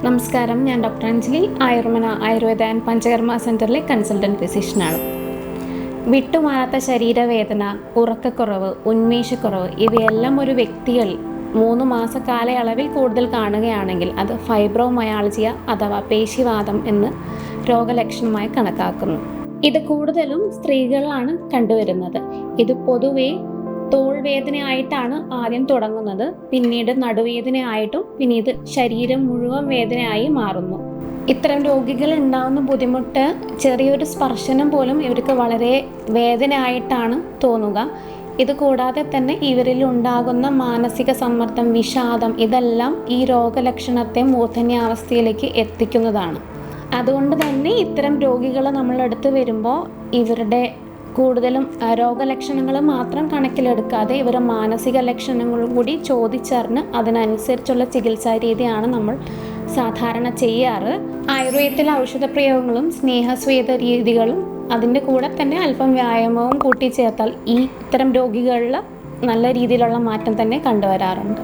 നമസ്കാരം, ഞാൻ doctor Anjali, Ayurmana Ayurveda and Panchakarma സെൻറ്ററിലെ കൺസൾട്ടൻറ്റ് ഫിസിഷ്യനാണ്. വിട്ടുമാറാത്ത ശരീരവേദന, ഉറക്കക്കുറവ്, ഉന്മേഷക്കുറവ് ഇവയെല്ലാം ഒരു വ്യക്തിയിൽ 3 മാസ കാലയളവിൽ കൂടുതൽ കാണുകയാണെങ്കിൽ അത് ഫൈബ്രോമയാൾജിയ അഥവാ പേശിവാതം എന്ന് രോഗലക്ഷണമായി കണക്കാക്കുന്നു. ഇത് കൂടുതലും സ്ത്രീകളിലാണ് കണ്ടുവരുന്നത്. ഇത് പൊതുവെ തോൾ വേദനയായിട്ടാണ് ആദ്യം തുടങ്ങുന്നത്, പിന്നീട് നടുവേദനയായിട്ടും പിന്നീട് ശരീരം മുഴുവൻ വേദനയായി മാറുന്നു. ഇത്തരം രോഗികൾ ഉണ്ടാകുന്ന ബുദ്ധിമുട്ട് ചെറിയൊരു സ്പർശനം പോലും ഇവർക്ക് വളരെ വേദനയായിട്ടാണ് തോന്നുക. ഇത് കൂടാതെ തന്നെ ഇവരിൽ ഉണ്ടാകുന്ന മാനസിക സമ്മർദ്ദം, വിഷാദം ഇതെല്ലാം ഈ രോഗലക്ഷണത്തെ മൂർധന്യാവസ്ഥയിലേക്ക് എത്തിക്കുന്നതാണ്. അതുകൊണ്ട് തന്നെ ഇത്തരം രോഗികൾ നമ്മളെടുത്ത് വരുമ്പോൾ ഇവരുടെ കൂടുതലും രോഗലക്ഷണങ്ങൾ മാത്രം കണക്കിലെടുക്കാതെ ഇവരുടെ മാനസിക ലക്ഷണങ്ങളും കൂടി ചോദിച്ചറിഞ്ഞ് അതിനനുസരിച്ചുള്ള ചികിത്സാ രീതിയാണ് നമ്മൾ സാധാരണ ചെയ്യാറ്. ആയുർവേദത്തിലെ ഔഷധപ്രയോഗങ്ങളും സ്നേഹസ്വേദ രീതികളും അതിൻ്റെ കൂടെ തന്നെ അല്പം വ്യായാമവും കൂട്ടിച്ചേർത്താൽ ഇത്തരം രോഗികളിൽ നല്ല രീതിയിലുള്ള മാറ്റം തന്നെ കണ്ടുവരാറുണ്ട്.